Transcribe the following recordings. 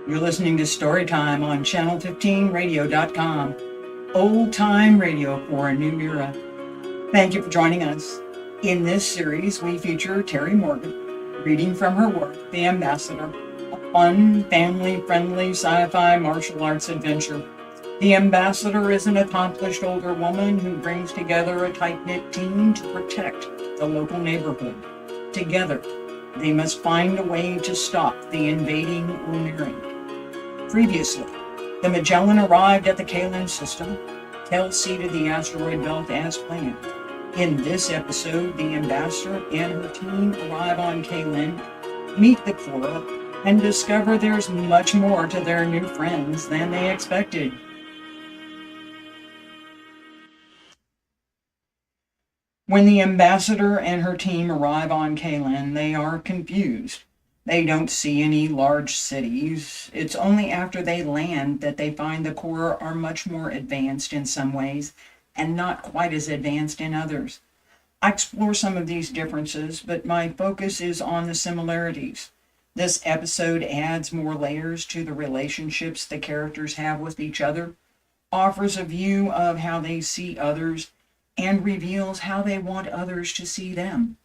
You're listening to Storytime on channel15radio.com. Old time radio for a new era. Thank you for joining us. In this series, we feature Terry Morgan reading from her work, The Ambassador, a fun, family-friendly sci-fi martial arts adventure. The Ambassador is an accomplished older woman who brings together a tight-knit team to protect the local neighborhood. Together, they must find a way to stop the invading Olmeri. Previously, the Magellan arrived at the Magellan system. Kell seeded the asteroid belt as planned. In this episode, the Ambassador and her team arrive on Magellan, meet the Kora, and discover there's much more to their new friends than they expected. When the Ambassador and her team arrive on Magellan, they are confused. They don't see any large cities. It's only after they land that they find the Kora are much more advanced in some ways and not quite as advanced in others. I explore some of these differences, but my focus is on the similarities. This episode adds more layers to the relationships the characters have with each other, offers a view of how they see others, and reveals how they want others to see them.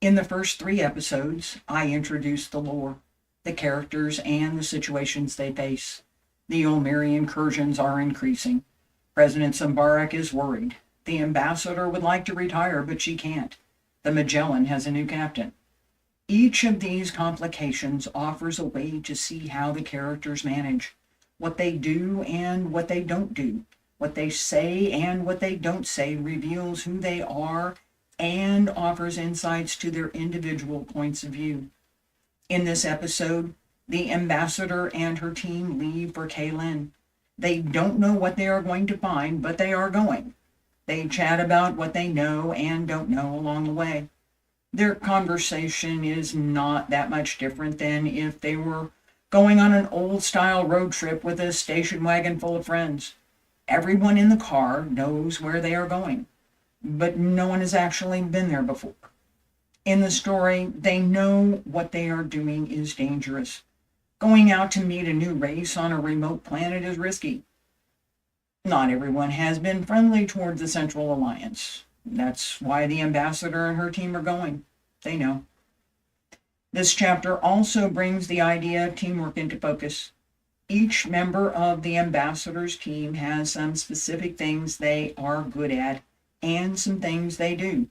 In the first 3 episodes, I introduced the lore, the characters, and the situations they face. The Olmeri incursions are increasing. President Sambarak is worried. The Ambassador would like to retire, but she can't. The Magellan has a new captain. Each of these complications offers a way to see how the characters manage, what they do and what they don't do. What they say and what they don't say reveals who they are and offers insights to their individual points of view. In this episode, the Ambassador and her team leave for Magellan. They don't know what they are going to find, but they are going. They chat about what they know and don't know along the way. Their conversation is not that much different than if they were going on an old-style road trip with a station wagon full of friends. Everyone in the car knows where they are going, but no one has actually been there before. In the story, they know what they are doing is dangerous. Going out to meet a new race on a remote planet is risky. Not everyone has been friendly toward the Central Alliance. That's why the Ambassador and her team are going. They know. This chapter also brings the idea of teamwork into focus. Each member of the Ambassador's team has some specific things they are good at and some things they do,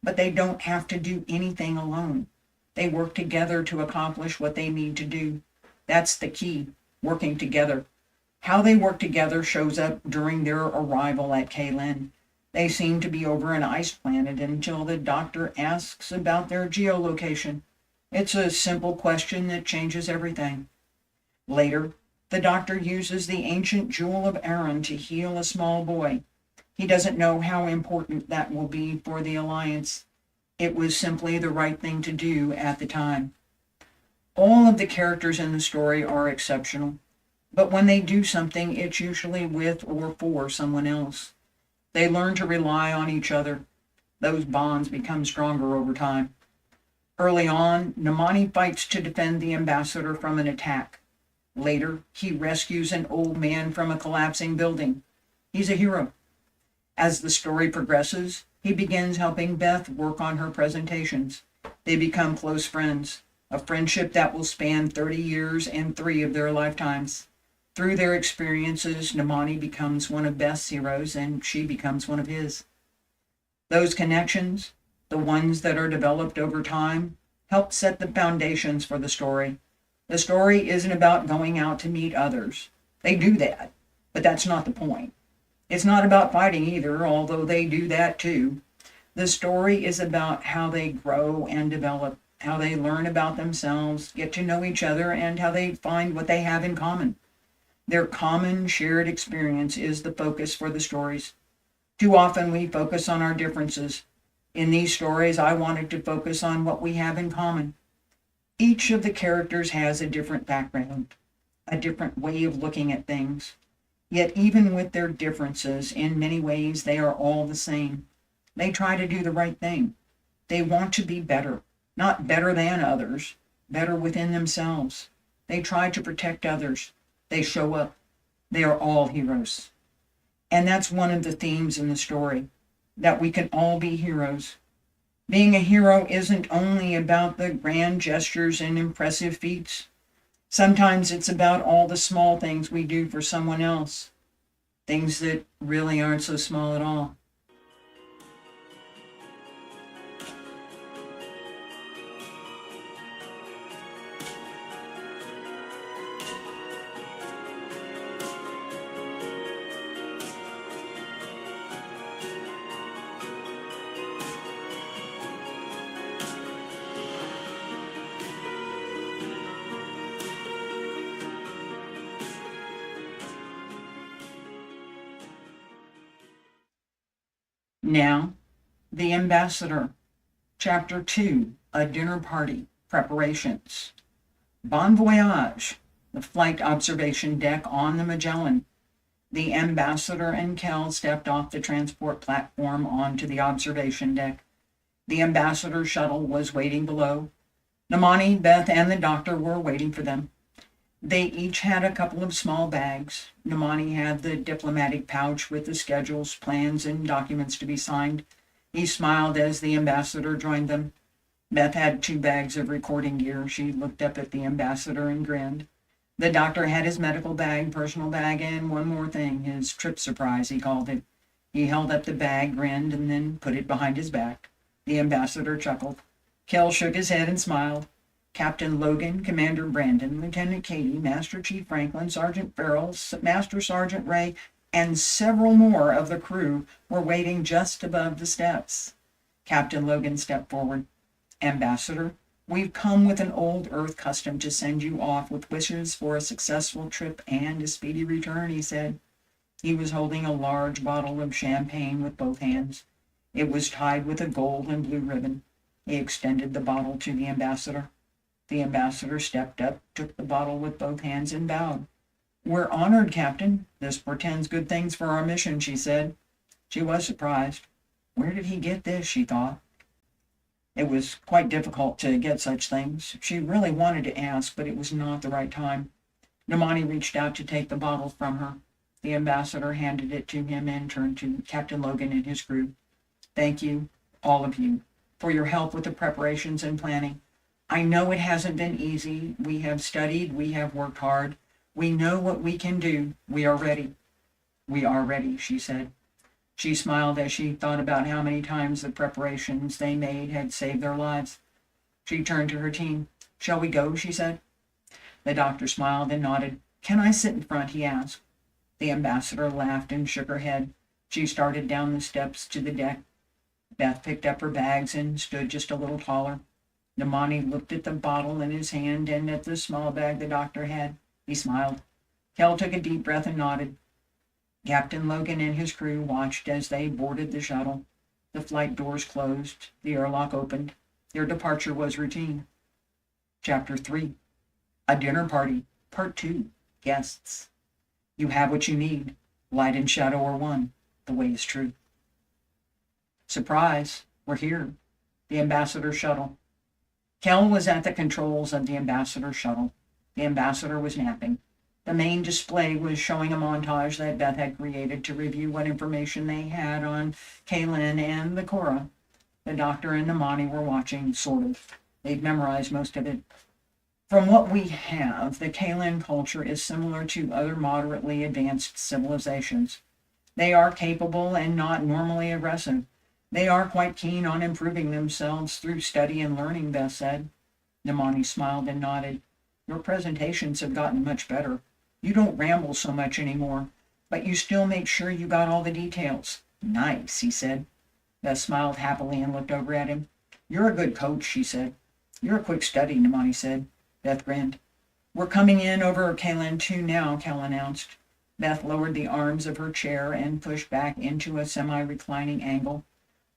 but they don't have to do anything alone. They work together to accomplish what they need to do. That's the key, working together. How they work together shows up during their arrival at Magellan. They seem to be over an ice planet until the doctor asks about their geolocation. It's a simple question that changes everything. Later, the doctor uses the ancient jewel of Aaron to heal a small boy. He doesn't know how important that will be for the Alliance. It was simply the right thing to do at the time. All of the characters in the story are exceptional, but when they do something, it's usually with or for someone else. They learn to rely on each other. Those bonds become stronger over time. Early on, Namani fights to defend the Ambassador from an attack. Later, he rescues an old man from a collapsing building. He's a hero. As the story progresses, he begins helping Beth work on her presentations. They become close friends, a friendship that will span 30 years and 3 of their lifetimes. Through their experiences, Namani becomes one of Beth's heroes and she becomes one of his. Those connections, the ones that are developed over time, help set the foundations for the story. The story isn't about going out to meet others. They do that, but that's not the point. It's not about fighting either, although they do that too. The story is about how they grow and develop, how they learn about themselves, get to know each other, and how they find what they have in common. Their common shared experience is the focus for the stories. Too often we focus on our differences. In these stories, I wanted to focus on what we have in common. Each of the characters has a different background, a different way of looking at things. Yet even with their differences, in many ways, they are all the same. They try to do the right thing. They want to be better, not better than others, better within themselves. They try to protect others. They show up. They are all heroes. And that's one of the themes in the story, that we can all be heroes. Being a hero isn't only about the grand gestures and impressive feats. Sometimes it's about all the small things we do for someone else, things that really aren't so small at all. Now, the ambassador. Chapter 2, A Dinner Party, Preparations. Bon voyage, the flight observation deck on the Magellan. The ambassador and Kell stepped off the transport platform onto the observation deck. The ambassador shuttle was waiting below. Namani, Beth, and the doctor were waiting for them. They each had a couple of small bags. Namani had the diplomatic pouch with the schedules, plans, and documents to be signed. He smiled as the ambassador joined them. Beth had 2 bags of recording gear. She looked up at the ambassador and grinned. The doctor had his medical bag, personal bag, and one more thing, his trip surprise, he called it. He held up the bag, grinned, and then put it behind his back. The ambassador chuckled. Kell shook his head and smiled. Captain Logan, Commander Brandon, Lieutenant Katie, Master Chief Franklin, Sergeant Farrell, Master Sergeant Ray, and several more of the crew were waiting just above the steps. Captain Logan stepped forward. Ambassador, we've come with an old Earth custom to send you off with wishes for a successful trip and a speedy return, he said. He was holding a large bottle of champagne with both hands. It was tied with a gold and blue ribbon. He extended the bottle to the ambassador. The ambassador stepped up, took the bottle with both hands, and bowed. We're honored, Captain. This portends good things for our mission, she said. She was surprised. Where did he get this, she thought. It was quite difficult to get such things. She really wanted to ask, but it was not the right time. Namani reached out to take the bottle from her. The ambassador handed it to him and turned to Captain Logan and his crew. Thank you, all of you, for your help with the preparations and planning. I know it hasn't been easy. We have studied. We have worked hard. We know what we can do. We are ready. We are ready, she said. She smiled as she thought about how many times the preparations they made had saved their lives. She turned to her team. Shall we go, she said. The doctor smiled and nodded. Can I sit in front, he asked. The ambassador laughed and shook her head. She started down the steps to the deck. Beth picked up her bags and stood just a little taller. Namani looked at the bottle in his hand and at the small bag the doctor had. He smiled. Kell took a deep breath and nodded. Captain Logan and his crew watched as they boarded the shuttle. The flight doors closed. The airlock opened. Their departure was routine. Chapter 3. A Dinner Party, Part 2. Guests. You have what you need. Light and shadow are one. The way is true. Surprise. We're here. The ambassador's shuttle. Kell was at the controls of the ambassador's shuttle. The ambassador was napping. The main display was showing a montage that Beth had created to review what information they had on Magellan and the Kora. The doctor and Namani were watching, sort of. They'd memorized most of it. From what we have, the Magellan culture is similar to other moderately advanced civilizations. They are capable and not normally aggressive. They are quite keen on improving themselves through study and learning, Beth said. Namani smiled and nodded. Your presentations have gotten much better. You don't ramble so much anymore, but you still make sure you got all the details. Nice, he said. Beth smiled happily and looked over at him. You're a good coach, she said. You're a quick study, Namani said. Beth grinned. We're coming in over Magellan 2 now, Kell announced. Beth lowered the arms of her chair and pushed back into a semi-reclining angle.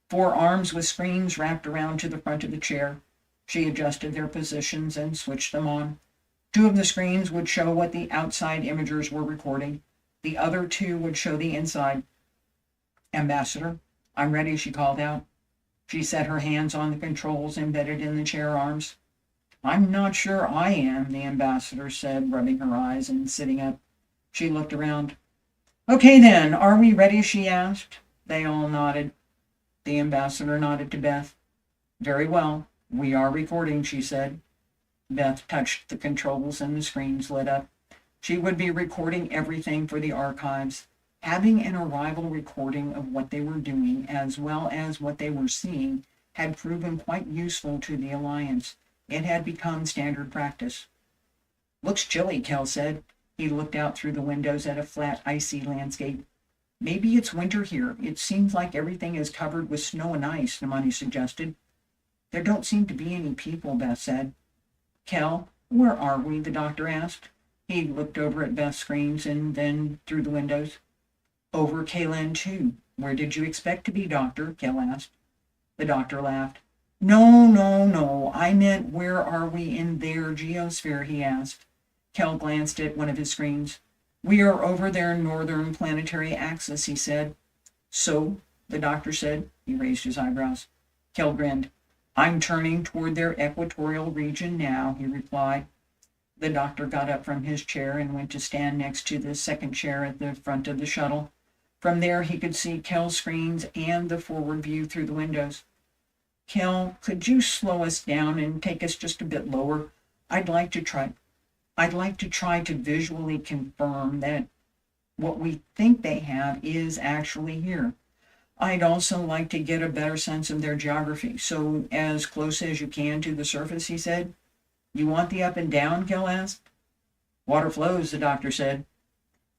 4 arms with screens wrapped around to the front of the chair. She adjusted their positions and switched them on. 2 of the screens would show what the outside imagers were recording. The other 2 would show the inside. Ambassador, I'm ready, she called out. She set her hands on the controls embedded in the chair arms. I'm not sure I am, the ambassador said, rubbing her eyes and sitting up. She looked around. Okay then, are we ready? She asked. They all nodded. The ambassador nodded to Beth. Very well. We are recording, she said. Beth touched the controls and the screens lit up. She would be recording everything for the archives. Having an arrival recording of what they were doing, as well as what they were seeing, had proven quite useful to the Alliance. It had become standard practice. Looks chilly, Kell said. He looked out through the windows at a flat, icy landscape. Maybe it's winter here. It seems like everything is covered with snow and ice, Namani suggested. There don't seem to be any people, Beth said. Kell, where are we? The doctor asked. He looked over at Beth's screens and then through the windows. Over Kalen 2. Where did you expect to be, Doctor? Kell asked. The doctor laughed. No. I meant where are we in their geosphere, he asked. Kell glanced at one of his screens. We are over their northern planetary axis, he said. So, the doctor said. He raised his eyebrows. Kell grinned. I'm turning toward their equatorial region now, he replied. The doctor got up from his chair and went to stand next to the second chair at the front of the shuttle. From there he could see Kell's screens and the forward view through the windows. Kell, could you slow us down and take us just a bit lower? I'd like to try to visually confirm that what we think they have is actually here. I'd also like to get a better sense of their geography, so as close as you can to the surface, he said. You want the up and down? Kell asked. Water flows, the doctor said.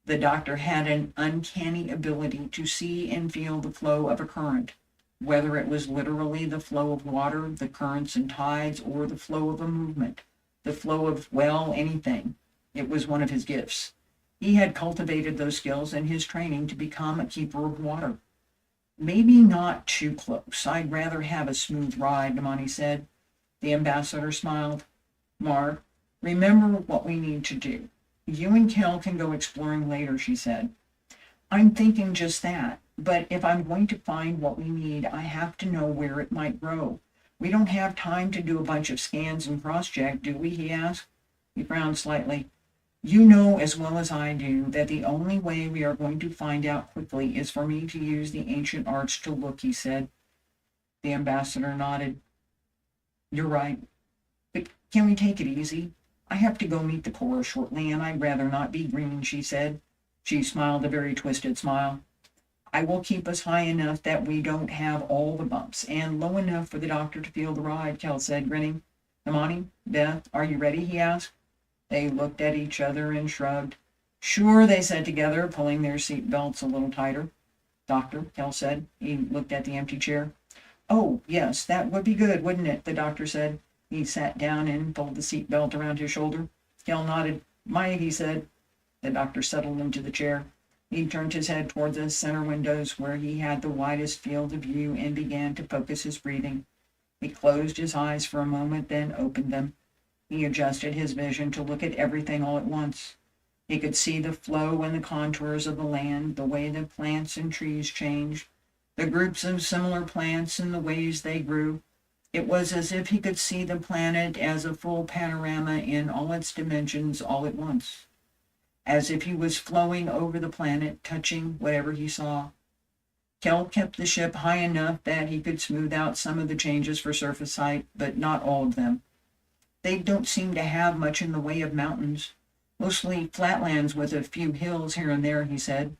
The doctor had an uncanny ability to see and feel the flow of a current, whether it was literally the flow of water, the currents and tides, or the flow of a movement, the flow of, well, anything. It was one of his gifts. He had cultivated those skills in his training to become a keeper of water. Maybe not too close. I'd rather have a smooth ride, Namani said. The ambassador smiled. Mark, remember what we need to do. You and Kell can go exploring later, she said. I'm thinking just that, but if I'm going to find what we need, I have to know where it might grow. We don't have time to do a bunch of scans and cross-check, do we? He asked. He frowned slightly. You know as well as I do that the only way we are going to find out quickly is for me to use the ancient arts to look, he said. The ambassador nodded. You're right. But can we take it easy? I have to go meet the Kora shortly, and I'd rather not be green, she said. She smiled a very twisted smile. I will keep us high enough that we don't have all the bumps, and low enough for the doctor to feel the ride, Kell said, grinning. Namani, Beth, are you ready? He asked. They looked at each other and shrugged. Sure, they said together, pulling their seat belts a little tighter. Doctor, Kell said. He looked at the empty chair. Oh, yes, that would be good, wouldn't it? The doctor said. He sat down and pulled the seat belt around his shoulder. Kell nodded. Might, he said. The doctor settled into the chair. He turned his head toward the center windows where he had the widest field of view and began to focus his breathing. He closed his eyes for a moment, then opened them. He adjusted his vision to look at everything all at once. He could see the flow and the contours of the land, the way the plants and trees changed, the groups of similar plants and the ways they grew. It was as if he could see the planet as a full panorama in all its dimensions all at once, as if he was flowing over the planet, touching whatever he saw. Kell kept the ship high enough that he could smooth out some of the changes for surface height, but not all of them. They don't seem to have much in the way of mountains, mostly flatlands with a few hills here and there, he said.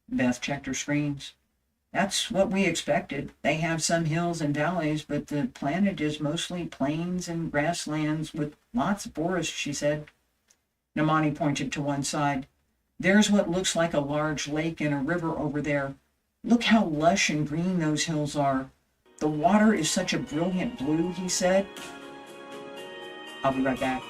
Beth checked her screens. That's what we expected. They have some hills and valleys, but the planet is mostly plains and grasslands with lots of forests, she said. Namani pointed to one side. There's what looks like a large lake and a river over there. Look how lush and green those hills are. The water is such a brilliant blue, he said. I'll be right back.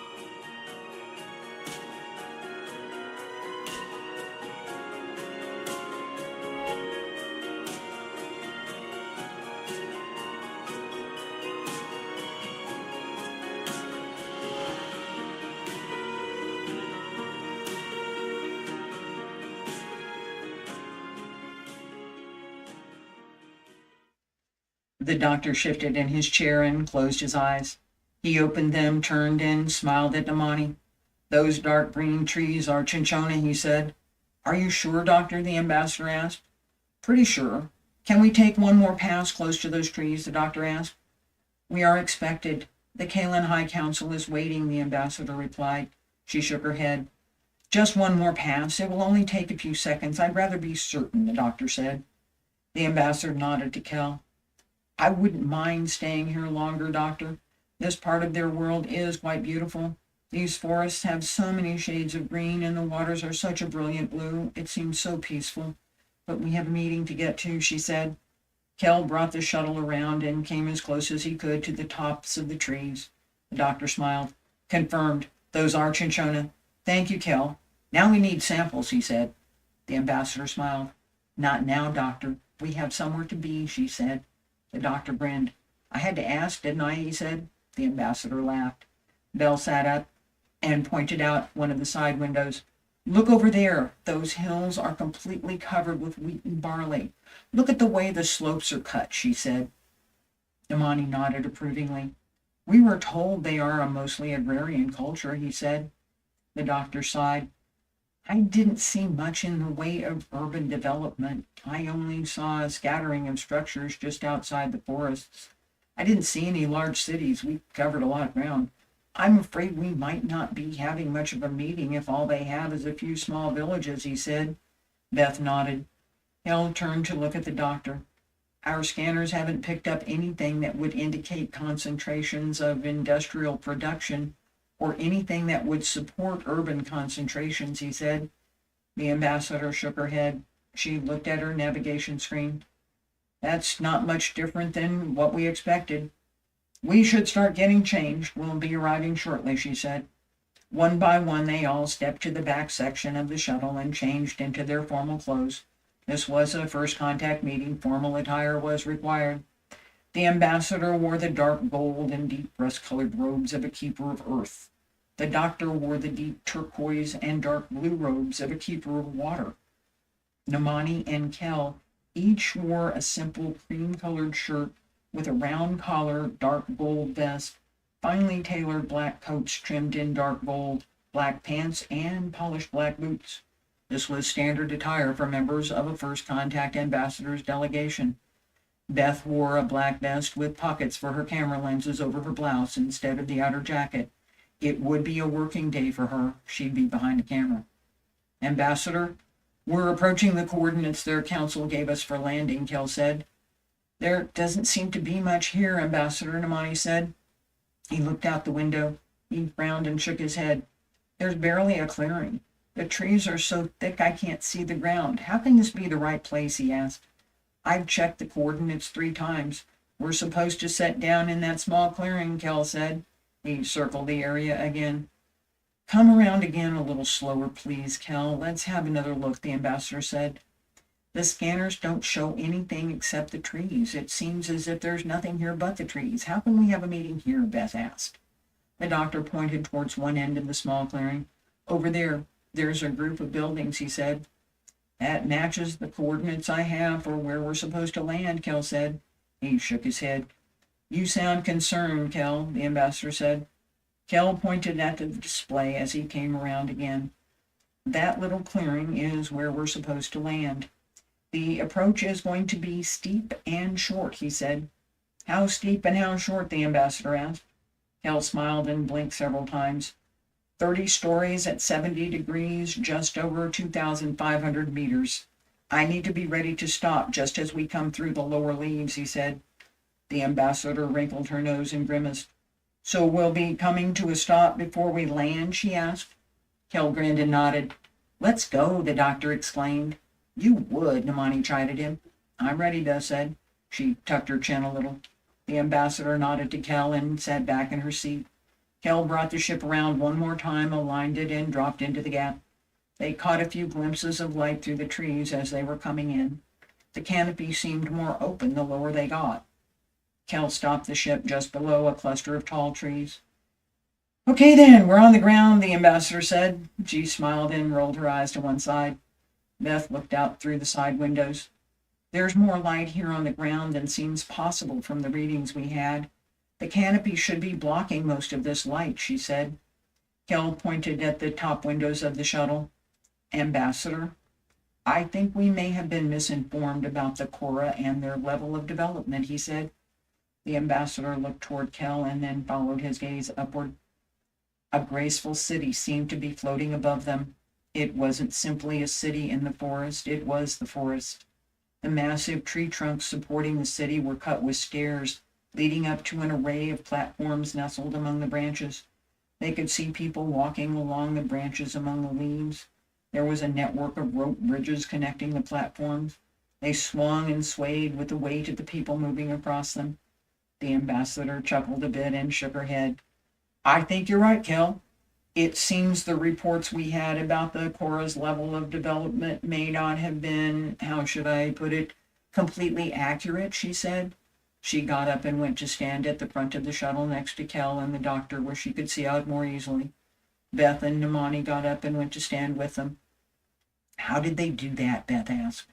The doctor shifted in his chair and closed his eyes. He opened them, turned and smiled at Namani. Those dark green trees are cinchona, he said. Are you sure, Doctor? The ambassador asked. Pretty sure. Can we take one more pass close to those trees? The doctor asked. We are expected. The Kalen High Council is waiting, the ambassador replied. She shook her head. Just one more pass. It will only take a few seconds. I'd rather be certain, the doctor said. The ambassador nodded to Kell. I wouldn't mind staying here longer, Doctor. This part of their world is quite beautiful. These forests have so many shades of green, and the waters are such a brilliant blue. It seems so peaceful. But we have a meeting to get to, she said. Kell brought the shuttle around and came as close as he could to the tops of the trees. The doctor smiled. Confirmed. Those are cinchona. Thank you, Kell. Now we need samples, he said. The ambassador smiled. Not now, Doctor. We have somewhere to be, she said. The doctor grinned. I had to ask, didn't I? He said. The ambassador laughed. Bell sat up and pointed out one of the side windows. Look over there. Those hills are completely covered with wheat and barley. Look at the way the slopes are cut, she said. Namani nodded approvingly. We were told they are a mostly agrarian culture, he said. The doctor sighed. I didn't see much in the way of urban development. I only saw a scattering of structures just outside the forests. I didn't see any large cities. We covered a lot of ground. I'm afraid we might not be having much of a meeting if all they have is a few small villages, he said. Beth nodded. Kell turned to look at the doctor. Our scanners haven't picked up anything that would indicate concentrations of industrial production or anything that would support urban concentrations, he said. The ambassador shook her head. She looked at her navigation screen. That's not much different than what we expected. We should start getting changed. We'll be arriving shortly, she said. One by one, they all stepped to the back section of the shuttle and changed into their formal clothes. This was a first contact meeting. Formal attire was required. The ambassador wore the dark gold and deep rust-colored robes of a keeper of earth. The doctor wore the deep turquoise and dark blue robes of a keeper of water. Namani and Kell each wore a simple cream-colored shirt with a round collar, dark gold vest, finely tailored black coats trimmed in dark gold, black pants, and polished black boots. This was standard attire for members of a first contact ambassador's delegation. Beth wore a black vest with pockets for her camera lenses over her blouse instead of the outer jacket. It would be a working day for her. She'd be behind the camera. Ambassador, we're approaching the coordinates their council gave us for landing, Kell said. There doesn't seem to be much here, Ambassador, Namani said. He looked out the window. He frowned and shook his head. There's barely a clearing. The trees are so thick I can't see the ground. How can this be the right place, he asked. I've checked the coordinates 3 times. We're supposed to set down in that small clearing, Kell said. He circled the area again. Come around again a little slower, please, Kell. Let's have another look, the ambassador said. The scanners don't show anything except the trees. It seems as if there's nothing here but the trees. How can we have a meeting here, Beth asked. The doctor pointed towards one end of the small clearing. Over there, there's a group of buildings, he said. That matches the coordinates I have for where we're supposed to land, Kell said. He shook his head. You sound concerned, Kell, the ambassador said. Kell pointed at the display as he came around again. That little clearing is where we're supposed to land. The approach is going to be steep and short, he said. How steep and how short, the ambassador asked. Kell smiled and blinked several times. 30 stories at 70 degrees, just over 2,500 meters. I need to be ready to stop just as we come through the lower leaves, he said. The ambassador wrinkled her nose and grimaced. So we'll be coming to a stop before we land, she asked. Kell grinned and nodded. Let's go, the doctor exclaimed. You would, Namani chided him. I'm ready, Beth said. She tucked her chin a little. The ambassador nodded to Kell and sat back in her seat. Kell brought the ship around one more time, aligned it, and dropped into the gap. They caught a few glimpses of light through the trees as they were coming in. The canopy seemed more open the lower they got. Kell stopped the ship just below a cluster of tall trees. Okay then, we're on the ground, the ambassador said. She smiled and rolled her eyes to one side. Beth looked out through the side windows. There's more light here on the ground than seems possible from the readings we had. The canopy should be blocking most of this light, she said. Kell pointed at the top windows of the shuttle. Ambassador, I think we may have been misinformed about the Kora and their level of development, he said. The ambassador looked toward Kell and then followed his gaze upward. A graceful city seemed to be floating above them. It wasn't simply a city in the forest, it was the forest. The massive tree trunks supporting the city were cut with stairs, leading up to an array of platforms nestled among the branches. They could see people walking along the branches among the leaves. There was a network of rope bridges connecting the platforms. They swung and swayed with the weight of the people moving across them. The ambassador chuckled a bit and shook her head. I think you're right, Kell. It seems the reports we had about the Kora's level of development may not have been, how should I put it, completely accurate, she said. She got up and went to stand at the front of the shuttle next to Kell and the doctor where she could see out more easily. Beth and Namani got up and went to stand with them. How did they do that? Beth asked.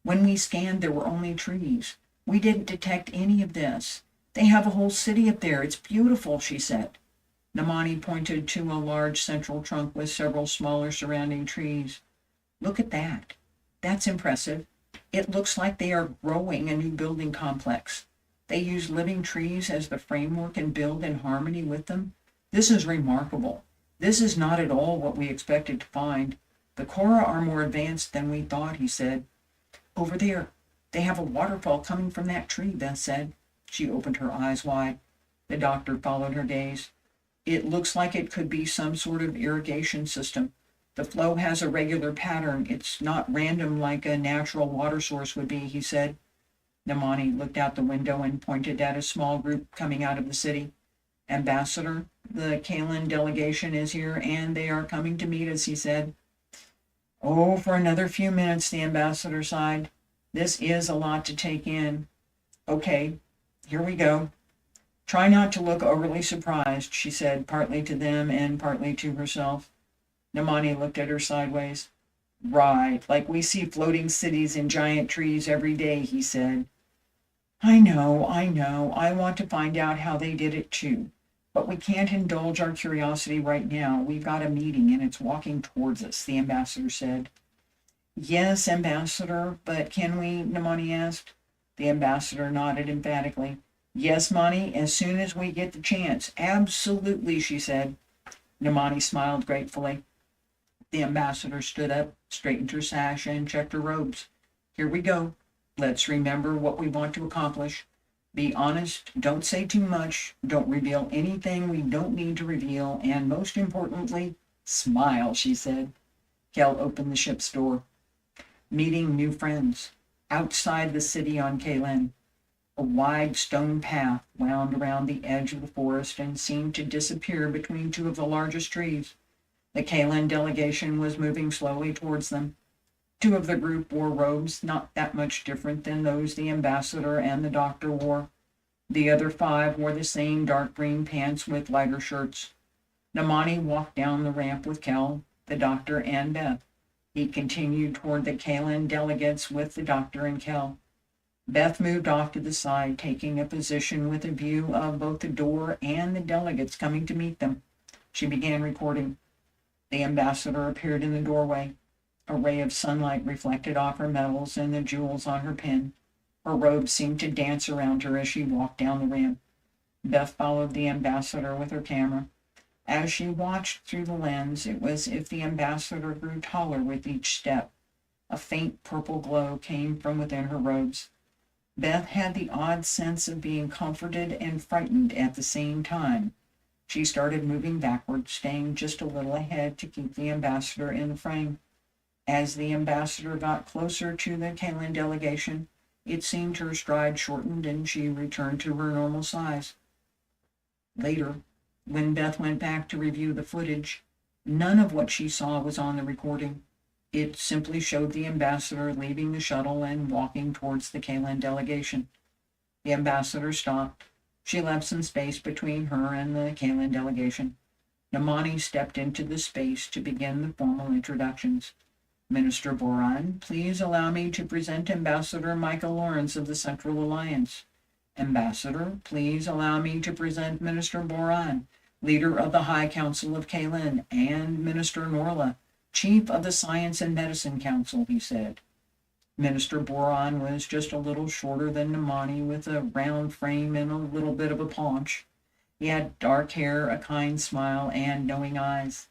When we scanned, there were only trees. We didn't detect any of this. They have a whole city up there. It's beautiful, she said. Namani pointed to a large central trunk with several smaller surrounding trees. Look at that. That's impressive. It looks like they are growing a new building complex. They use living trees as the framework and build in harmony with them. This is remarkable. This is not at all what we expected to find. The Kora are more advanced than we thought, he said. Over there, they have a waterfall coming from that tree, Beth said. She opened her eyes wide. The doctor followed her gaze. It looks like it could be some sort of irrigation system. The flow has a regular pattern. It's not random like a natural water source would be, he said. Namani looked out the window and pointed at a small group coming out of the city. Ambassador, the Magellan delegation is here, and they are coming to meet us, he said. Oh, for another few minutes, the ambassador sighed. This is a lot to take in. Okay, here we go. Try not to look overly surprised, she said, partly to them and partly to herself. Namani looked at her sideways. Right, like we see floating cities in giant trees every day, he said. I know. I want to find out how they did it too. But we can't indulge our curiosity right now. We've got a meeting and it's walking towards us, the ambassador said. Yes, ambassador, but can we? Namani asked. The ambassador nodded emphatically. Yes, Mani, as soon as we get the chance. Absolutely, she said. Namani smiled gratefully. The ambassador stood up, straightened her sash, and checked her robes. Here we go. Let's remember what we want to accomplish. Be honest, don't say too much, don't reveal anything we don't need to reveal, and most importantly, smile, she said. Kell opened the ship's door. Meeting new friends. Outside the city on Magellan. A wide stone path wound around the edge of the forest and seemed to disappear between two of the largest trees. The Magellan delegation was moving slowly towards them. Two of the group wore robes not that much different than those the ambassador and the doctor wore. The other 5 wore the same dark green pants with lighter shirts. Namani walked down the ramp with Kell, the doctor, and Beth. He continued toward the Magellan delegates with the doctor and Kell. Beth moved off to the side, taking a position with a view of both the door and the delegates coming to meet them. She began recording. The ambassador appeared in the doorway. A ray of sunlight reflected off her medals and the jewels on her pin. Her robe seemed to dance around her as she walked down the ramp. Beth followed the ambassador with her camera. As she watched through the lens, it was as if the ambassador grew taller with each step. A faint purple glow came from within her robes. Beth had the odd sense of being comforted and frightened at the same time. She started moving backward, staying just a little ahead to keep the ambassador in the frame. As the ambassador got closer to the Magellan delegation, it seemed her stride shortened and she returned to her normal size. Later, when Beth went back to review the footage, none of what she saw was on the recording. It simply showed the ambassador leaving the shuttle and walking towards the Magellan delegation. The ambassador stopped. She left some space between her and the Magellan delegation. Namani stepped into the space to begin the formal introductions. Minister Boran, please allow me to present Ambassador Michael Lawrence of the Central Alliance. Ambassador, please allow me to present Minister Boran, leader of the High Council of Kalin, and Minister Norla, chief of the Science and Medicine Council, he said. Minister Boran was just a little shorter than Namani, with a round frame and a little bit of a paunch. He had dark hair, a kind smile, and knowing eyes.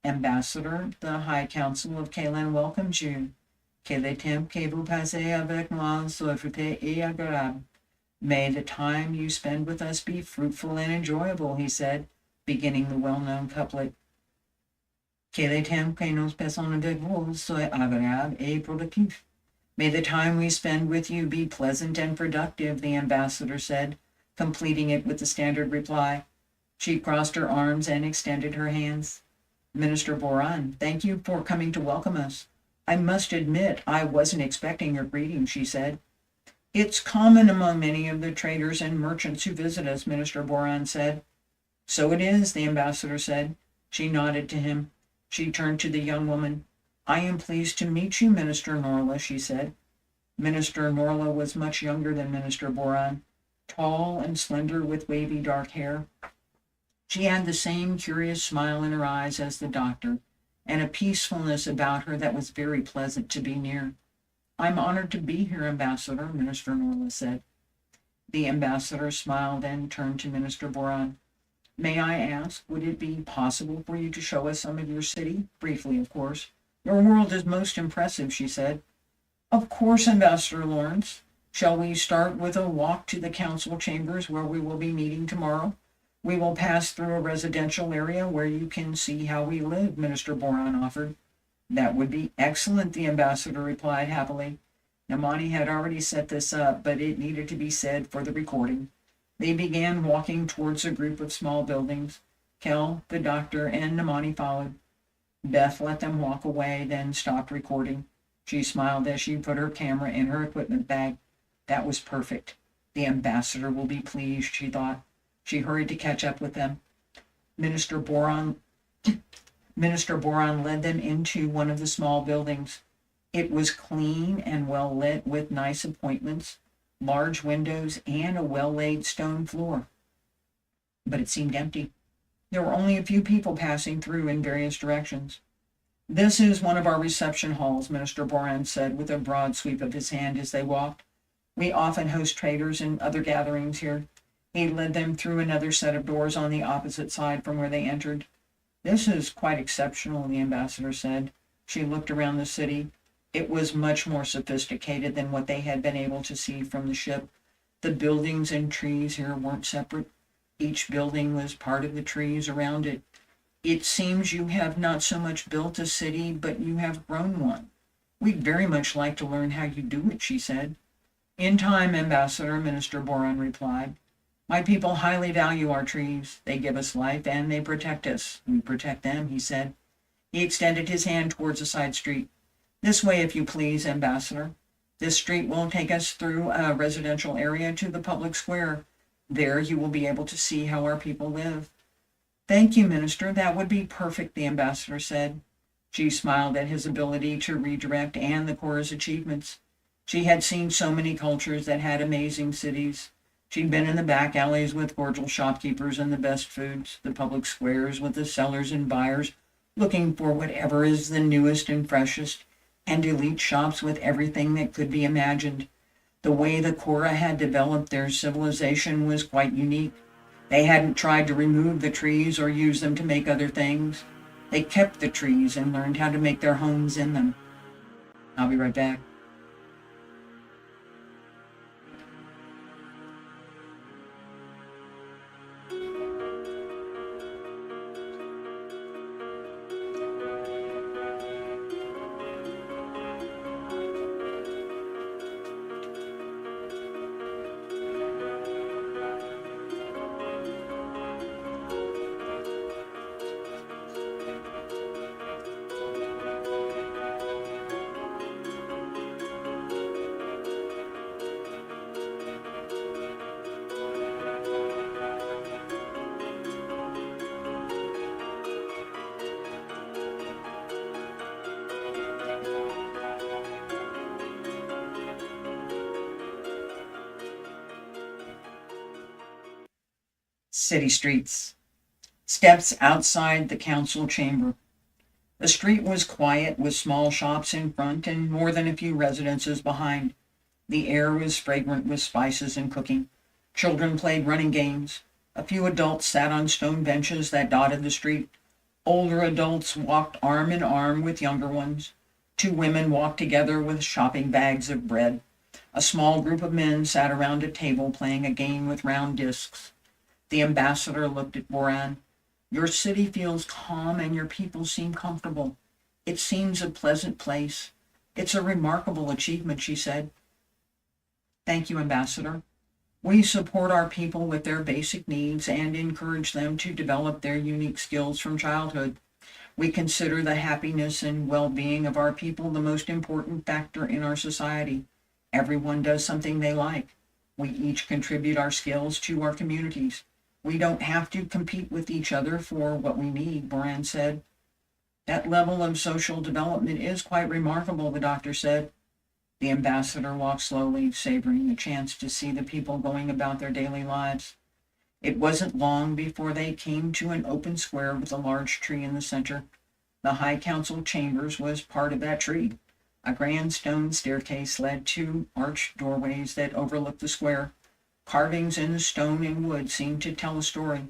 Ambassador, the High Council of Kalin welcomes you. Que le temps que vous passez avec moi soit fruité et agréable. May the time you spend with us be fruitful and enjoyable, he said, beginning the well-known couplet. Que le temps que nous passons avec vous soit agréable et productif. May the time we spend with you be pleasant and productive, the ambassador said, completing it with the standard reply. She crossed her arms and extended her hands. Minister Boran, thank you for coming to welcome us. I must admit I wasn't expecting your greeting, she said. It's common among many of the traders and merchants who visit us, Minister Boran said. So it is, the ambassador said. She nodded to him. She turned to the young woman. I am pleased to meet you, Minister Norla, she said. Minister Norla was much younger than Minister Boran, tall and slender with wavy dark hair. She had the same curious smile in her eyes as the doctor, and a peacefulness about her that was very pleasant to be near. I'm honored to be here, Ambassador, Minister Norla said. The ambassador smiled and turned to Minister Boran. May I ask, would it be possible for you to show us some of your city? Briefly, of course. Your world is most impressive, she said. Of course, Ambassador Lawrence. Shall we start with a walk to the council chambers where we will be meeting tomorrow? We will pass through a residential area where you can see how we live, Minister Boran offered. That would be excellent, the ambassador replied happily. Namani had already set this up, but it needed to be said for the recording. They began walking towards a group of small buildings. Kell, the doctor, and Namani followed. Beth let them walk away, then stopped recording. She smiled as she put her camera in her equipment bag. That was perfect. The ambassador will be pleased, she thought. She hurried to catch up with them. Minister Boran led them into one of the small buildings. It was clean and well lit with nice appointments, large windows, and a well-laid stone floor. But it seemed empty. There were only a few people passing through in various directions. This is one of our reception halls, Minister Boran said with a broad sweep of his hand as they walked. We often host traders and other gatherings here. He led them through another set of doors on the opposite side from where they entered. This is quite exceptional, the ambassador said. She looked around the city. It was much more sophisticated than what they had been able to see from the ship. The buildings and trees here weren't separate. Each building was part of the trees around it. It seems you have not so much built a city, but you have grown one. We'd very much like to learn how you do it, she said. In time, Ambassador, Minister Boran replied. My people highly value our trees. They give us life and they protect us. We protect them, he said. He extended his hand towards a side street. This way, if you please, Ambassador. This street will take us through a residential area to the public square. There you will be able to see how our people live. Thank you, Minister. That would be perfect, the ambassador said. She smiled at his ability to redirect and the Kora's achievements. She had seen so many cultures that had amazing cities. She'd been in the back alleys with cordial shopkeepers and the best foods, the public squares with the sellers and buyers looking for whatever is the newest and freshest, and elite shops with everything that could be imagined. The way the Kora had developed their civilization was quite unique. They hadn't tried to remove the trees or use them to make other things. They kept the trees and learned how to make their homes in them. I'll be right back. City streets. Steps outside the council chamber. The street was quiet, with small shops in front and more than a few residences behind. The air was fragrant with spices and cooking. Children played running games. A few adults sat on stone benches that dotted the street. Older adults walked arm in arm with younger ones. Two women walked together with shopping bags of bread. A small group of men sat around a table playing a game with round discs. The ambassador looked at Boran. Your city feels calm and your people seem comfortable. It seems a pleasant place. It's a remarkable achievement, she said. Thank you, Ambassador. We support our people with their basic needs and encourage them to develop their unique skills from childhood. We consider the happiness and well-being of our people the most important factor in our society. Everyone does something they like. We each contribute our skills to our communities. We don't have to compete with each other for what we need, Boran said. That level of social development is quite remarkable, the doctor said. The ambassador walked slowly, savoring the chance to see the people going about their daily lives. It wasn't long before they came to an open square with a large tree in the center. The High Council chambers was part of that tree. A grand stone staircase led to arched doorways that overlooked the square. Carvings in the stone and wood seemed to tell a story.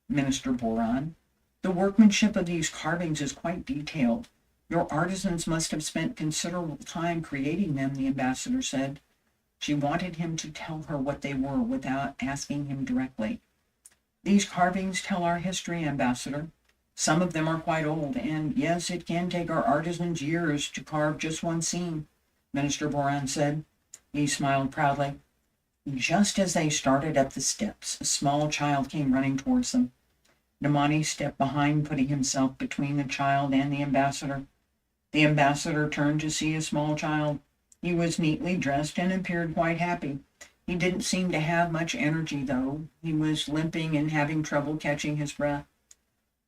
Minister Boran, the workmanship of these carvings is quite detailed. Your artisans must have spent considerable time creating them, the ambassador said. She wanted him to tell her what they were without asking him directly. These carvings tell our history, Ambassador. Some of them are quite old, and yes, it can take our artisans years to carve just one scene, Minister Boran said. He smiled proudly. Just as they started up the steps, a small child came running towards them. Namani stepped behind, putting himself between the child and the ambassador. The ambassador turned to see a small child. He was neatly dressed and appeared quite happy. He didn't seem to have much energy, though. He was limping and having trouble catching his breath.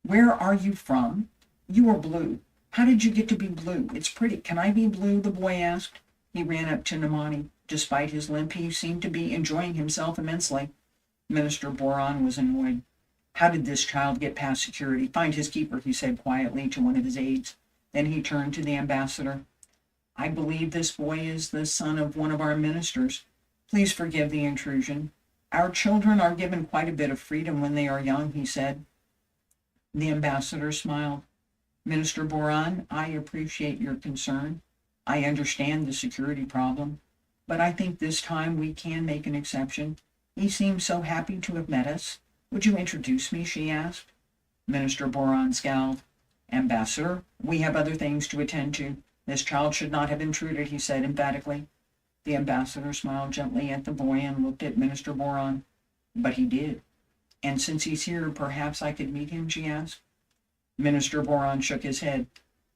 Where are you from? You are blue. How did you get to be blue? It's pretty. Can I be blue? The boy asked. He ran up to Namani. Despite his limp, he seemed to be enjoying himself immensely. Minister Boran was annoyed. How did this child get past security? Find his keeper, he said quietly to one of his aides. Then he turned to the ambassador. I believe this boy is the son of one of our ministers. Please forgive the intrusion. Our children are given quite a bit of freedom when they are young, he said. The ambassador smiled. Minister Boran, I appreciate your concern. I understand the security problem, but I think this time we can make an exception. He seems so happy to have met us. Would you introduce me? She asked. Minister Boran scowled. Ambassador, we have other things to attend to. This child should not have intruded, he said emphatically. The ambassador smiled gently at the boy and looked at Minister Boran. But he did. And since he's here, perhaps I could meet him, she asked. Minister Boran shook his head.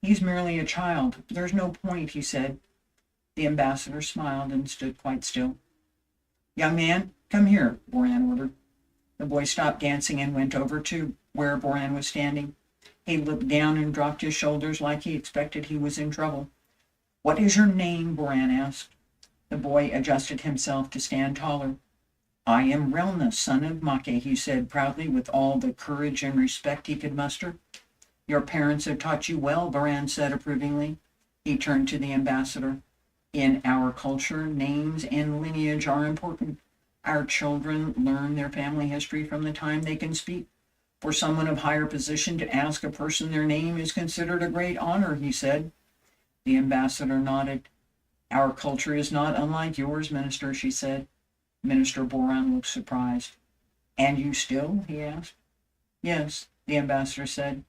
He's merely a child. There's no point, he said. The ambassador smiled and stood quite still. Young man, come here, Boran ordered. The boy stopped dancing and went over to where Boran was standing. He looked down and dropped his shoulders like he expected he was in trouble. What is your name? Boran asked. The boy adjusted himself to stand taller. I am Relna, son of Make, he said proudly with all the courage and respect he could muster. Your parents have taught you well, Boran said approvingly. He turned to the ambassador. In our culture, names and lineage are important. Our children learn their family history from the time they can speak. For someone of higher position to ask a person their name is considered a great honor, he said. The ambassador nodded. Our culture is not unlike yours, Minister, she said. Minister Boran looked surprised. And you still? He asked. Yes, the ambassador said.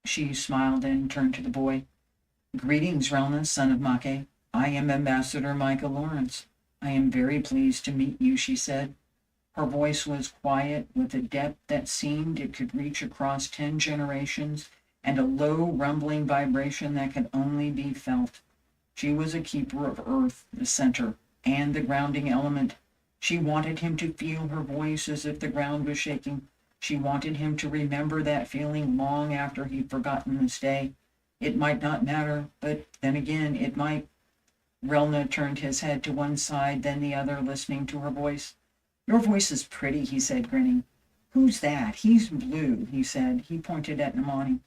She smiled and turned to the boy. Greetings, Relna, son of Make. I am Ambassador Micah Lawrence. I am very pleased to meet you, she said. Her voice was quiet, with a depth that seemed it could reach across 10 generations, and a low, rumbling vibration that could only be felt. She was a keeper of earth, the center, and the grounding element. She wanted him to feel her voice as if the ground was shaking. She wanted him to remember that feeling long after he'd forgotten this day. It might not matter, but then again, it might. Relna turned his head to one side, then the other, listening to her voice. Your voice is pretty, he said, grinning. Who's that? He's blue, he said. He pointed at Namani.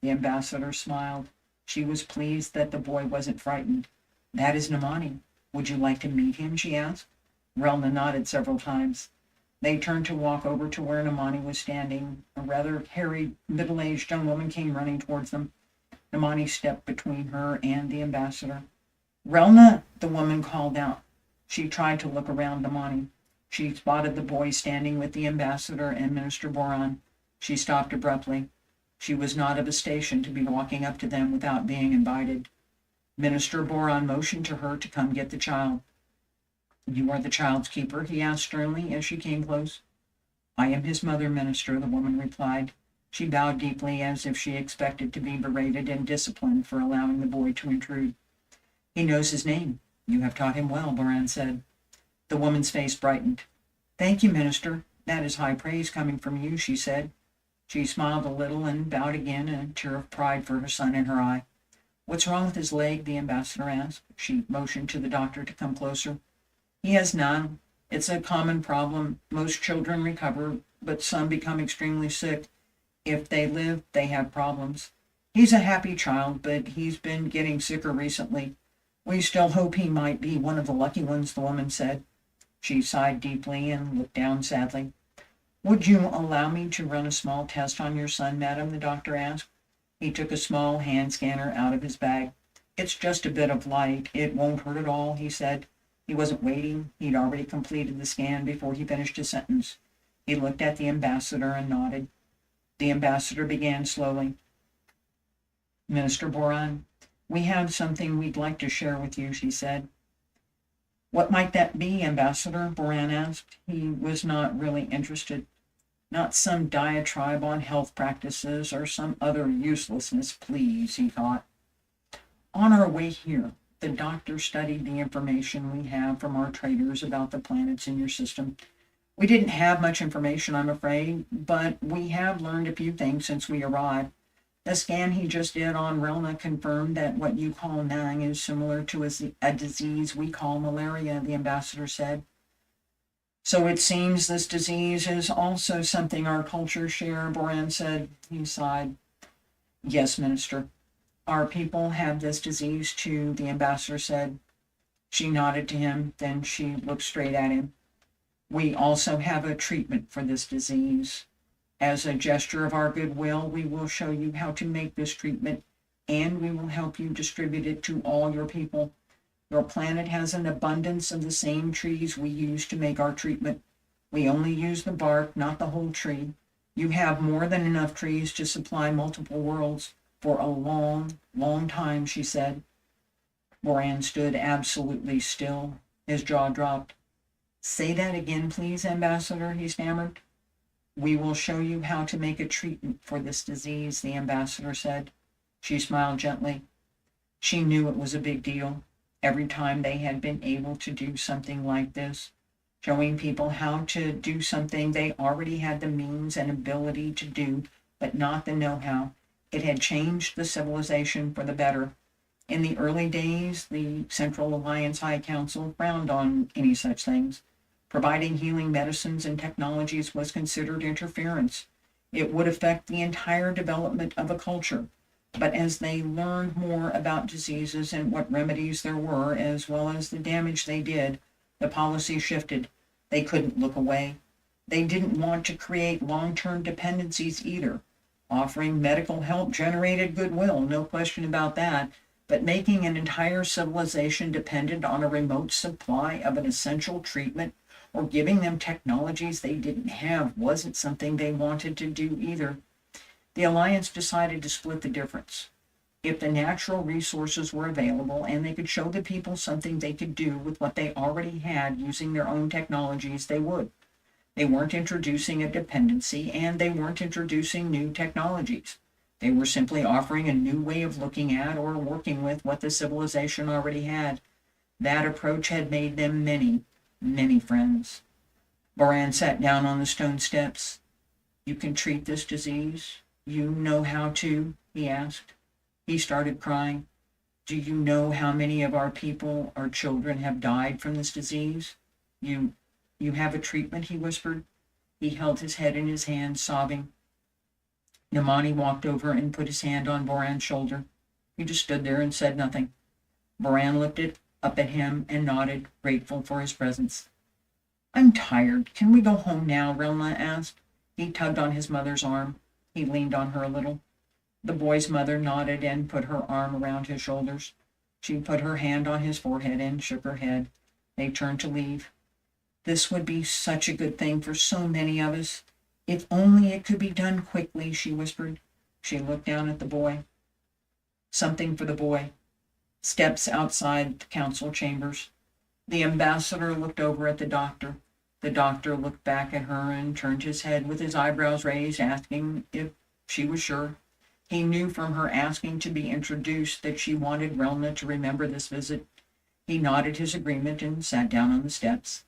The ambassador smiled. She was pleased that the boy wasn't frightened. That is Namani. Would you like to meet him? She asked. Relna nodded several times. They turned to walk over to where Namani was standing. A rather hairy, middle-aged young woman came running towards them. Namani stepped between her and the ambassador. Relna, the woman called out. She tried to look around Namani. She spotted the boy standing with the ambassador and Minister Boran. She stopped abruptly. She was not of a station to be walking up to them without being invited. Minister Boran motioned to her to come get the child. You are the child's keeper? He asked sternly as she came close. I am his mother, Minister, the woman replied. She bowed deeply as if she expected to be berated and disciplined for allowing the boy to intrude. He knows his name. You have taught him well, Boran said. The woman's face brightened. Thank you, Minister. That is high praise coming from you, she said. She smiled a little and bowed again, a tear of pride for her son in her eye. What's wrong with his leg? The ambassador asked. She motioned to the doctor to come closer. He has none. It's a common problem. Most children recover, but some become extremely sick. If they live, they have problems. He's a happy child, but he's been getting sicker recently. We still hope he might be one of the lucky ones, the woman said. She sighed deeply and looked down sadly. Would you allow me to run a small test on your son, madam? The doctor asked. He took a small hand scanner out of his bag. It's just a bit of light. It won't hurt at all, he said. He wasn't waiting. He'd already completed the scan before he finished his sentence. He looked at the ambassador and nodded. The ambassador began slowly. Minister Boran, we have something we'd like to share with you, she said. What might that be, Ambassador? Boran asked. He was not really interested. Not some diatribe on health practices or some other uselessness, please, he thought. On our way here, the doctor studied the information we have from our traders about the planets in your system. We didn't have much information, I'm afraid, but we have learned a few things since we arrived. The scan he just did on Relna confirmed that what you call Nang is similar to a disease we call malaria, the ambassador said. So it seems this disease is also something our cultures share, Boran said. He sighed. Yes, Minister. Our people have this disease too, the ambassador said. She nodded to him, then she looked straight at him. We also have a treatment for this disease. As a gesture of our goodwill, we will show you how to make this treatment, and we will help you distribute it to all your people. Your planet has an abundance of the same trees we use to make our treatment. We only use the bark, not the whole tree. You have more than enough trees to supply multiple worlds for a long, long time, she said. Boran stood absolutely still. His jaw dropped. Say that again, please, Ambassador, he stammered. We will show you how to make a treatment for this disease, the ambassador said. She smiled gently. She knew it was a big deal. Every time they had been able to do something like this, showing people how to do something they already had the means and ability to do, but not the know-how, it had changed the civilization for the better. In the early days, the Central Alliance High Council frowned on any such things. Providing healing medicines and technologies was considered interference. It would affect the entire development of a culture. But as they learned more about diseases and what remedies there were, as well as the damage they did, the policy shifted. They couldn't look away. They didn't want to create long-term dependencies either. Offering medical help generated goodwill, no question about that, but making an entire civilization dependent on a remote supply of an essential treatment or giving them technologies they didn't have wasn't something they wanted to do either. The Alliance decided to split the difference. If the natural resources were available and they could show the people something they could do with what they already had using their own technologies, they would. They weren't introducing a dependency and they weren't introducing new technologies. They were simply offering a new way of looking at or working with what the civilization already had. That approach had made them many, many friends. Boran sat down on the stone steps. You can treat this disease? You know how to? He asked. He started crying. Do you know how many of our people, our children, have died from this disease? You You have a treatment, he whispered. He held his head in his hands, sobbing. Namani walked over and put his hand on Boran's shoulder. He just stood there and said nothing. Boran looked up at him and nodded, grateful for his presence. I'm tired. Can we go home now? Relna asked. He tugged on his mother's arm. He leaned on her a little. The boy's mother nodded and put her arm around his shoulders. She put her hand on his forehead and shook her head. They turned to leave. This would be such a good thing for so many of us. If only it could be done quickly, she whispered. She looked down at the boy. Something for the boy. Steps outside the council chambers. The ambassador looked over at the doctor. The doctor looked back at her and turned his head with his eyebrows raised, asking if she was sure. He knew from her asking to be introduced that she wanted Relna to remember this visit. He nodded his agreement and sat down on the steps.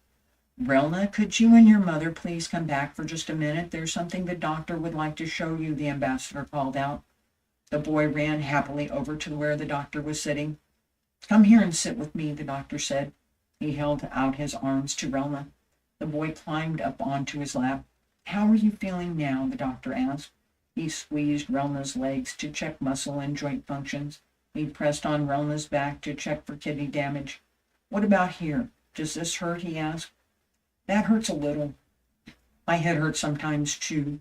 Relna, could you and your mother please come back for just a minute? There's something the doctor would like to show you, the ambassador called out. The boy ran happily over to where the doctor was sitting. Come here and sit with me, the doctor said. He held out his arms to Relna. The boy climbed up onto his lap. How are you feeling now? The doctor asked. He squeezed Relna's legs to check muscle and joint functions. He pressed on Relna's back to check for kidney damage. What about here? Does this hurt? He asked. That hurts a little. My head hurts sometimes too.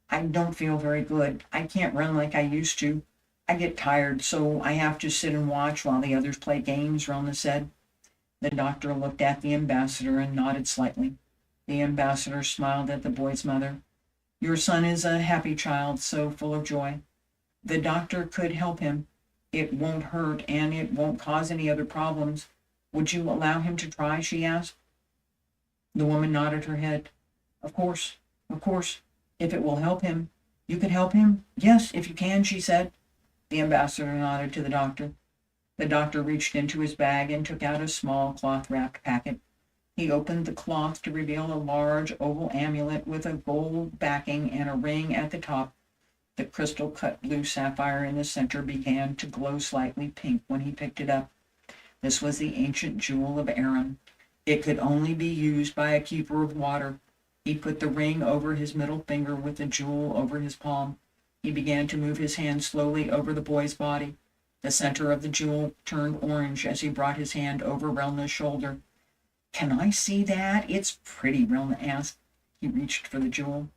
I don't feel very good. I can't run like I used to. I get tired, so I have to sit and watch while the others play games, Relna said. The doctor looked at the ambassador and nodded slightly. The ambassador smiled at the boy's mother. Your son is a happy child, so full of joy. The doctor could help him. It won't hurt, and it won't cause any other problems. Would you allow him to try? She asked. The woman nodded her head. Of course, if it will help him. You could help him? Yes, if you can, she said. The ambassador nodded to the doctor. The doctor reached into his bag and took out a small cloth-wrapped packet. He opened the cloth to reveal a large oval amulet with a gold backing and a ring at the top. The crystal-cut blue sapphire in the center began to glow slightly pink when he picked it up. This was the ancient jewel of Aram. It could only be used by a keeper of water. He put the ring over his middle finger with the jewel over his palm. He began to move his hand slowly over the boy's body. The center of the jewel turned orange as he brought his hand over Relna's shoulder. Can I see that? It's pretty, Relna asked. He reached for the jewel.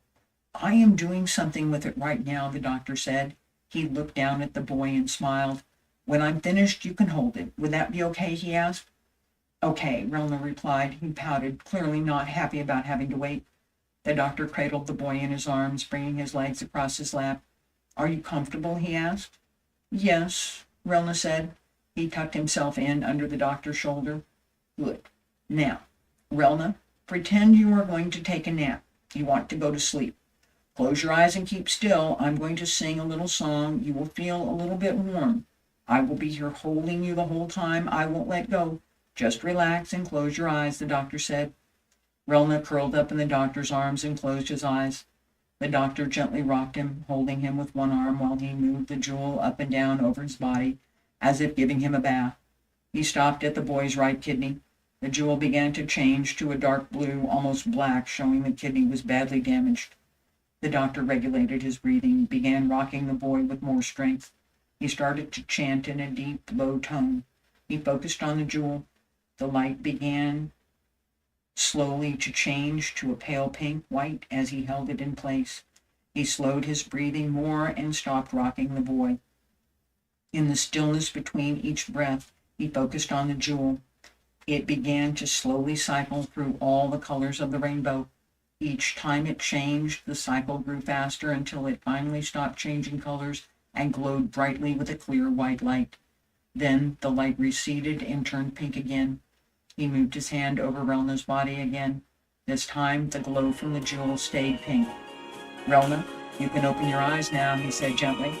I am doing something with it right now, the doctor said. He looked down at the boy and smiled. When I'm finished, you can hold it. Would that be okay? He asked. Okay, Relna replied. He pouted, clearly not happy about having to wait. The doctor cradled the boy in his arms, bringing his legs across his lap. Are you comfortable? He asked. Yes, Relna said. He tucked himself in under the doctor's shoulder. Good. Now, Relna, pretend you are going to take a nap. You want to go to sleep. Close your eyes and keep still. I'm going to sing a little song. You will feel a little bit warm. I will be here holding you the whole time. I won't let go. Just relax and close your eyes, the doctor said. Relna curled up in the doctor's arms and closed his eyes. The doctor gently rocked him, holding him with one arm while he moved the jewel up and down over his body, as if giving him a bath. He stopped at the boy's right kidney. The jewel began to change to a dark blue, almost black, showing the kidney was badly damaged. The doctor regulated his breathing, began rocking the boy with more strength. He started to chant in a deep, low tone. He focused on the jewel. The light began slowly to change to a pale pink white as he held it in place. He slowed his breathing more and stopped rocking the boy. In the stillness between each breath, he focused on the jewel. It began to slowly cycle through all the colors of the rainbow. Each time it changed, the cycle grew faster until it finally stopped changing colors and glowed brightly with a clear white light. Then the light receded and turned pink again. He moved his hand over Relna's body again. This time, the glow from the jewel stayed pink. Relna, you can open your eyes now, he said gently.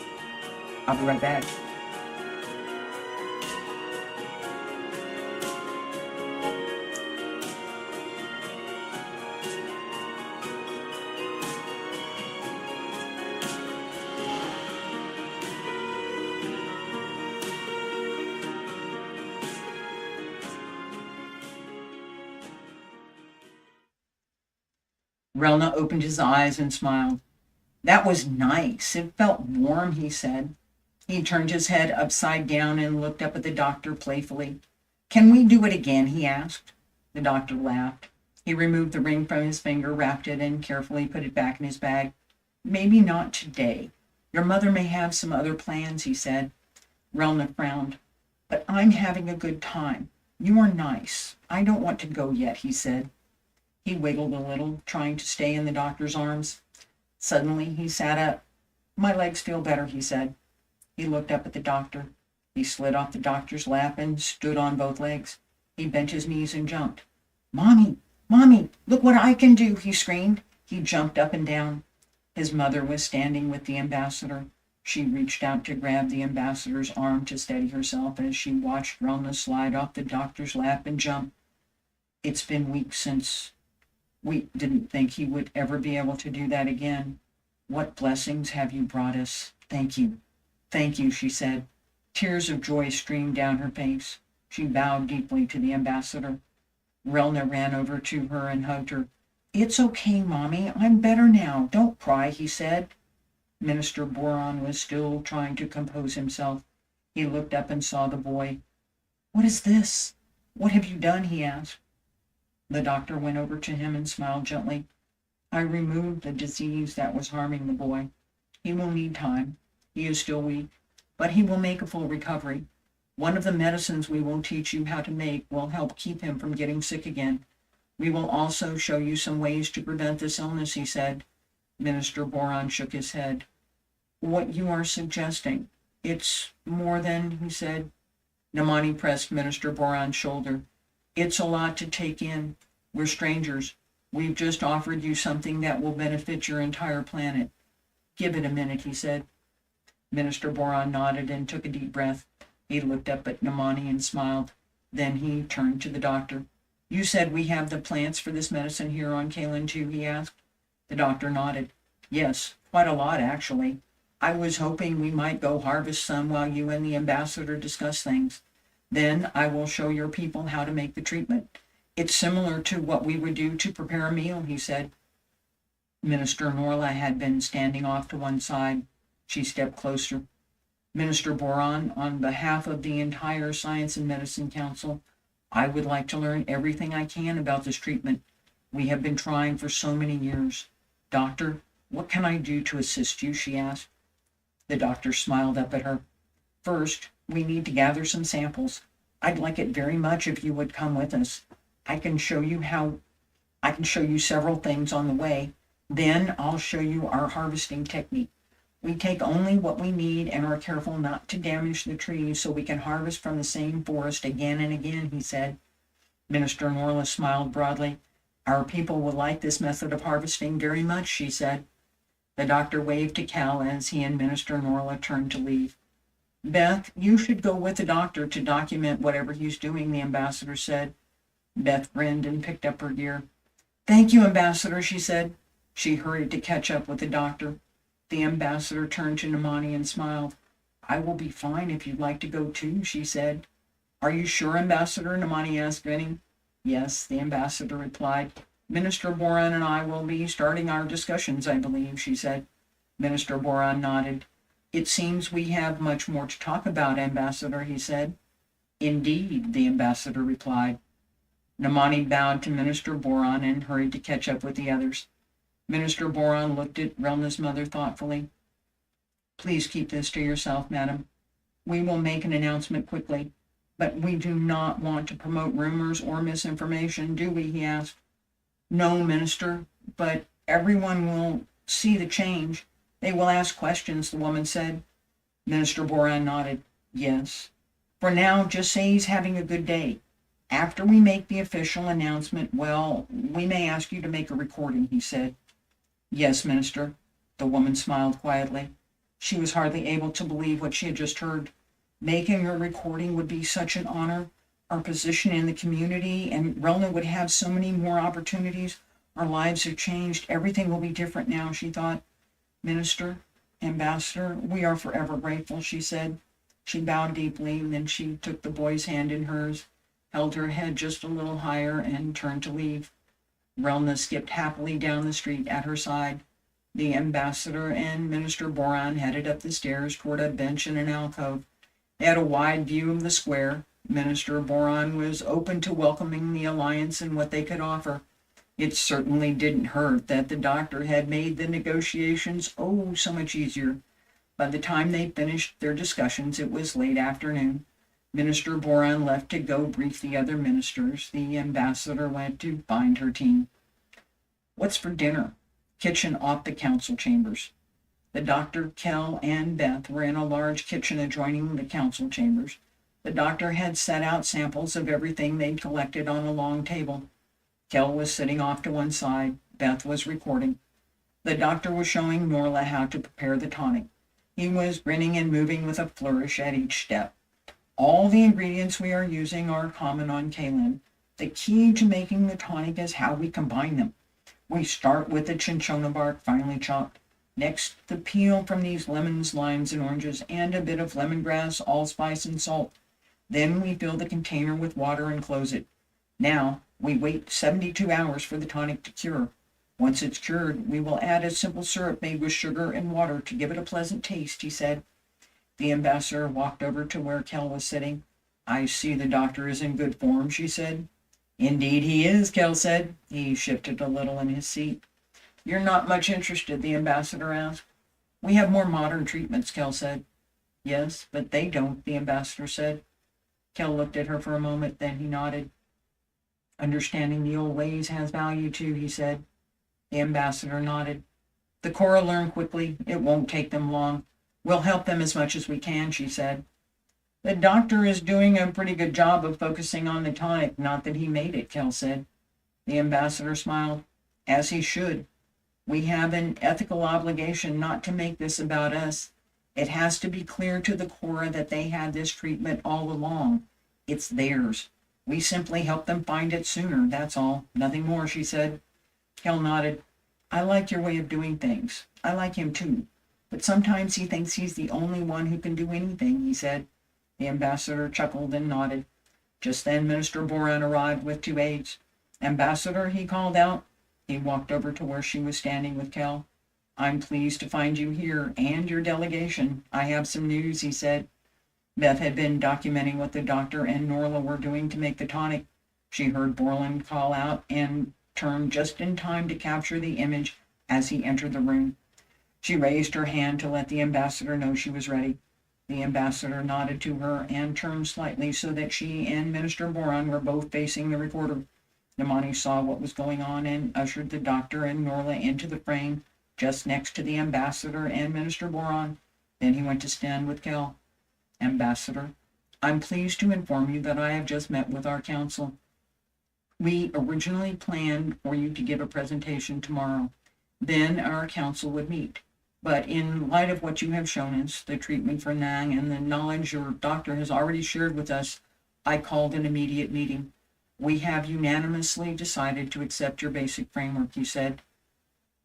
I'll be right back. Relna opened his eyes and smiled. That was nice. It felt warm, he said. He turned his head upside down and looked up at the doctor playfully. Can we do it again? He asked. The doctor laughed. He removed the ring from his finger, wrapped it, and carefully put it back in his bag. Maybe not today. Your mother may have some other plans, he said. Relna frowned. But I'm having a good time. You are nice. I don't want to go yet, he said. He wiggled a little, trying to stay in the doctor's arms. Suddenly, he sat up. My legs feel better, he said. He looked up at the doctor. He slid off the doctor's lap and stood on both legs. He bent his knees and jumped. Mommy, Mommy, look what I can do, he screamed. He jumped up and down. His mother was standing with the ambassador. She reached out to grab the ambassador's arm to steady herself as she watched Relna slide off the doctor's lap and jump. It's been weeks since we didn't think he would ever be able to do that again. What blessings have you brought us? Thank you. Thank you, she said. Tears of joy streamed down her face. She bowed deeply to the ambassador. Relna ran over to her and hugged her. It's okay, Mommy. I'm better now. Don't cry, he said. Minister Boron was still trying to compose himself. He looked up and saw the boy. What is this? What have you done? He asked. The doctor went over to him and smiled gently. I removed the disease that was harming the boy. He will need time. He is still weak, but he will make a full recovery. One of the medicines we will teach you how to make will help keep him from getting sick again. We will also show you some ways to prevent this illness, he said. Minister Boron shook his head. What you are suggesting, it's more than, he said. Namani pressed Minister Boron's shoulder. It's a lot to take in. We're strangers. We've just offered you something that will benefit your entire planet. Give it a minute, he said. Minister Boron nodded and took a deep breath. He looked up at Namani and smiled. Then he turned to the doctor. You said we have the plants for this medicine here on Kalen too, he asked. The doctor nodded. Yes, quite a lot, actually. I was hoping we might go harvest some while you and the ambassador discuss things. Then I will show your people how to make the treatment. It's similar to what we would do to prepare a meal, he said. Minister Norla had been standing off to one side. She stepped closer. Minister Boron, on behalf of the entire Science and Medicine Council, I would like to learn everything I can about this treatment. We have been trying for so many years. Doctor, what can I do to assist you? She asked. The doctor smiled up at her. First, we need to gather some samples. I'd like it very much if you would come with us. I can show you several things on the way. Then I'll show you our harvesting technique. We take only what we need and are careful not to damage the trees so we can harvest from the same forest again and again, he said. Minister Norla smiled broadly. Our people will like this method of harvesting very much, she said. The doctor waved to Kell as he and Minister Norla turned to leave. Beth, you should go with the doctor to document whatever he's doing, the ambassador said. Beth grinned and picked up her gear. Thank you, Ambassador, she said. She hurried to catch up with the doctor. The ambassador turned to Namani and smiled. I will be fine if you'd like to go too, she said. Are you sure, Ambassador? Namani asked, grinning. Yes, the ambassador replied. Minister Boron and I will be starting our discussions, I believe, she said. Minister Boron nodded. It seems we have much more to talk about, Ambassador, he said. Indeed, the ambassador replied. Namani bowed to Minister Boron and hurried to catch up with the others. Minister Boron looked at Relna's mother thoughtfully. Please keep this to yourself, madam. We will make an announcement quickly, but we do not want to promote rumors or misinformation, do we? He asked. No, Minister, but everyone will see the change. They will ask questions, the woman said. Minister Boron nodded. Yes. For now, just say he's having a good day. After we make the official announcement, well, we may ask you to make a recording, he said. Yes, Minister. The woman smiled quietly. She was hardly able to believe what she had just heard. Making a recording would be such an honor. Our position in the community, and Relna would have so many more opportunities. Our lives have changed. Everything will be different now, she thought. Minister, Ambassador, we are forever grateful, she said. She bowed deeply, and then she took the boy's hand in hers, held her head just a little higher, and turned to leave. Relna skipped happily down the street at her side. The ambassador and Minister Boran headed up the stairs toward a bench in an alcove. They had a wide view of the square. Minister Boran was open to welcoming the alliance and what they could offer. It certainly didn't hurt that the doctor had made the negotiations so much easier. By the time they finished their discussions, it was late afternoon. Minister Boran left to go brief the other ministers. The ambassador went to find her team. What's for dinner? Kitchen off the council chambers. The doctor, Kell, and Beth were in a large kitchen adjoining the council chambers. The doctor had set out samples of everything they'd collected on a long table. Kell was sitting off to one side. Beth was recording. The doctor was showing Norla how to prepare the tonic. He was grinning and moving with a flourish at each step. All the ingredients we are using are common on Kalin. The key to making the tonic is how we combine them. We start with the cinchona bark finely chopped. Next, the peel from these lemons, limes, and oranges, and a bit of lemongrass, allspice, and salt. Then we fill the container with water and close it. Now, we wait 72 hours for the tonic to cure. Once it's cured, we will add a simple syrup made with sugar and water to give it a pleasant taste, he said. The ambassador walked over to where Kell was sitting. I see the doctor is in good form, she said. Indeed he is, Kell said. He shifted a little in his seat. You're not much interested, the ambassador asked. We have more modern treatments, Kell said. Yes, but they don't, the ambassador said. Kell looked at her for a moment, then he nodded. Understanding the old ways has value too, he said. The ambassador nodded. The Kora learn quickly. It won't take them long. We'll help them as much as we can, she said. The doctor is doing a pretty good job of focusing on the tonic, not that he made it, Kell said. The ambassador smiled. As he should. We have an ethical obligation not to make this about us. It has to be clear to the Kora that they had this treatment all along. It's theirs. We simply help them find it sooner, that's all. Nothing more, she said. Kell nodded. I like your way of doing things. I like him too. But sometimes he thinks he's the only one who can do anything, he said. The ambassador chuckled and nodded. Just then Minister Boran arrived with 2 aides. Ambassador, he called out. He walked over to where she was standing with Kell. I'm pleased to find you here and your delegation. I have some news, he said. Beth had been documenting what the doctor and Norla were doing to make the tonic. She heard Borland call out and turned just in time to capture the image as he entered the room. She raised her hand to let the ambassador know she was ready. The ambassador nodded to her and turned slightly so that she and Minister Boran were both facing the reporter. Namani saw what was going on and ushered the doctor and Norla into the frame just next to the ambassador and Minister Boran. Then he went to stand with Kell. Ambassador, I'm pleased to inform you that I have just met with our council. We originally planned for you to give a presentation tomorrow. Then our council would meet. But in light of what you have shown us, the treatment for Nang and the knowledge your doctor has already shared with us, I called an immediate meeting. We have unanimously decided to accept your basic framework, he said.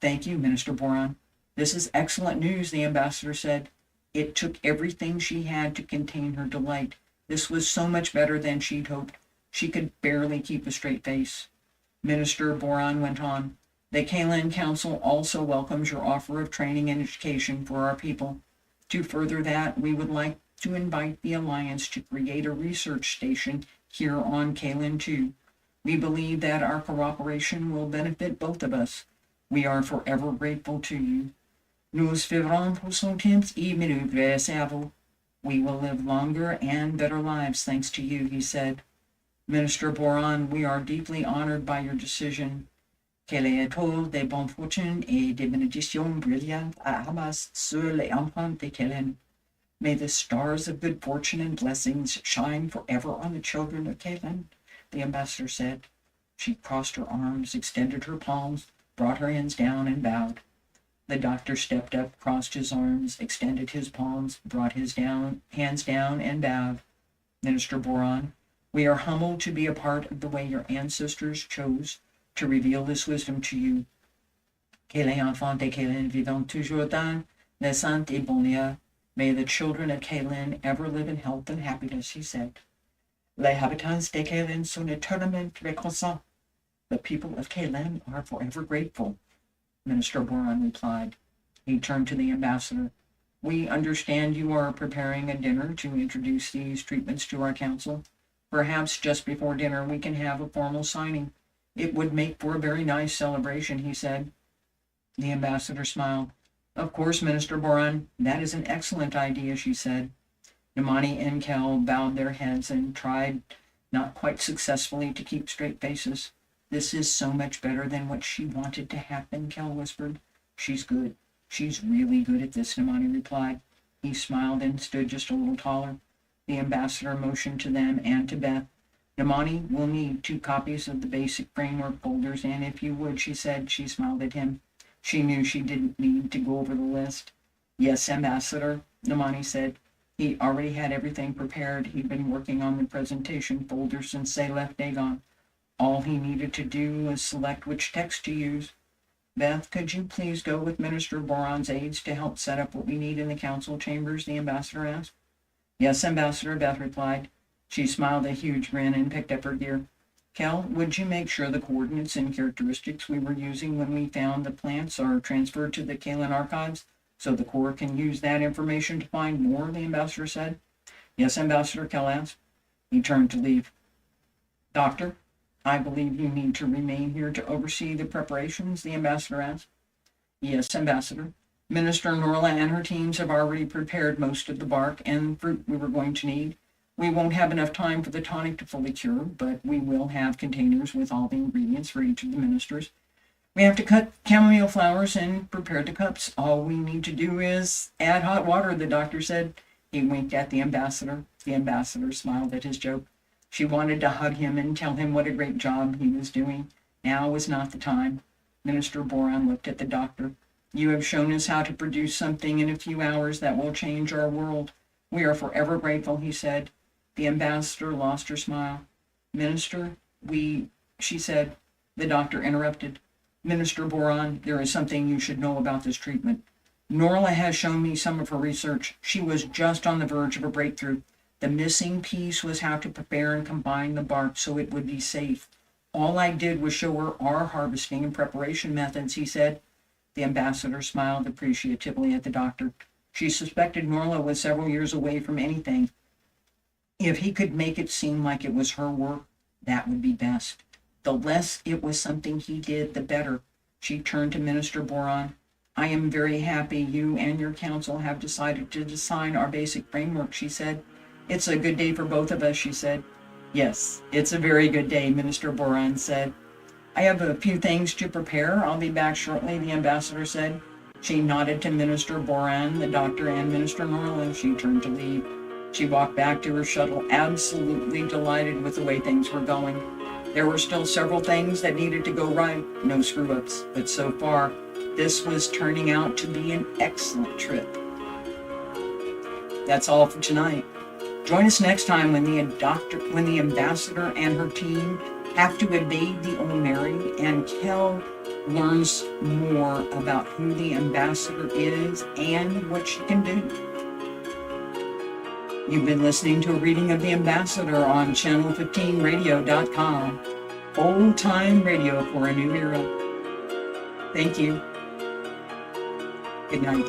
Thank you, Minister Boran. This is excellent news, the ambassador said. It took everything she had to contain her delight. This was so much better than she'd hoped. She could barely keep a straight face. Minister Boran went on. The Kalin Council also welcomes your offer of training and education for our people. To further that, we would like to invite the Alliance to create a research station here on Kalin too. We believe that our cooperation will benefit both of us. We are forever grateful to you. Nous vivrons pour son temps et meilleurs grâce à vous. We will live longer and better lives thanks to you, he said. Minister Boran, we are deeply honored by your decision. Que les étoiles de bonne fortune et de bénédiction brillantes amas sur les enfants de Kalin. May the stars of good fortune and blessings shine forever on the children of Kalin, the ambassador said. She crossed her arms, extended her palms, brought her hands down, and bowed. The doctor stepped up, crossed his arms, extended his palms, brought his hands down, and bowed. Minister Boran, we are humbled to be a part of the way your ancestors chose to reveal this wisdom to you. Que les enfants de Kalin vivent toujours dans la santé et bonheur. May the children of Kalin ever live in health and happiness, he said. Les habitants de Kalin sont éternellement reconnaissants. The people of Kalen are forever grateful, Minister Boron replied. He turned to the ambassador. We understand you are preparing a dinner to introduce these treatments to our council. Perhaps just before dinner we can have a formal signing. It would make for a very nice celebration, he said. The ambassador smiled. Of course, Minister Boron, that is an excellent idea, she said. Namani and Kell bowed their heads and tried, not quite successfully, to keep straight faces. This is so much better than what she wanted to happen, Kell whispered. She's good. She's really good at this, Namani replied. He smiled and stood just a little taller. The ambassador motioned to them and to Beth. Namani will need 2 copies of the basic framework folders, and if you would, she said. She smiled at him. She knew she didn't need to go over the list. Yes, Ambassador, Namani said. He already had everything prepared. He'd been working on the presentation folder since they left Dagon. All he needed to do was select which text to use. Beth, could you please go with Minister Boron's aides to help set up what we need in the council chambers, the ambassador asked. Yes, Ambassador, Beth replied. She smiled a huge grin and picked up her gear. Kell, would you make sure the coordinates and characteristics we were using when we found the plants are transferred to the Kalen archives so the Kora can use that information to find more, the ambassador said. Yes, Ambassador, Kell asked. He turned to leave. Doctor, I believe you need to remain here to oversee the preparations, the ambassador asked. Yes, Ambassador. Minister Norla and her teams have already prepared most of the bark and fruit we were going to need. We won't have enough time for the tonic to fully cure, but we will have containers with all the ingredients for each of the ministers. We have to cut chamomile flowers and prepare the cups. All we need to do is add hot water, the doctor said. He winked at the ambassador. The ambassador smiled at his joke. She wanted to hug him and tell him what a great job he was doing. Now was not the time. Minister Boron looked at the doctor. You have shown us how to produce something in a few hours that will change our world. We are forever grateful, he said. The ambassador lost her smile. Minister, she said. The doctor interrupted. Minister Boron, there is something you should know about this treatment. Norla has shown me some of her research. She was just on the verge of a breakthrough. The missing piece was how to prepare and combine the bark so it would be safe. All I did was show her our harvesting and preparation methods, he said. The ambassador smiled appreciatively at the doctor. She suspected Norla was several years away from anything. If he could make it seem like it was her work, that would be best. The less it was something he did, the better. She turned to Minister Boron. I am very happy you and your council have decided to design our basic framework, she said. It's a good day for both of us, she said. Yes, it's a very good day, Minister Boron said. I have a few things to prepare. I'll be back shortly, the ambassador said. She nodded to Minister Boron, the doctor, and Minister Norla. She turned to leave. She walked back to her shuttle, absolutely delighted with the way things were going. There were still several things that needed to go right, no screw-ups, but so far, this was turning out to be an excellent trip. That's all for tonight. Join us next time when the ambassador and her team have to invade the Olmeri, and Kell learns more about who the ambassador is and what she can do. You've been listening to a reading of The Ambassador on channel15radio.com. Old time radio for a new era. Thank you. Good night.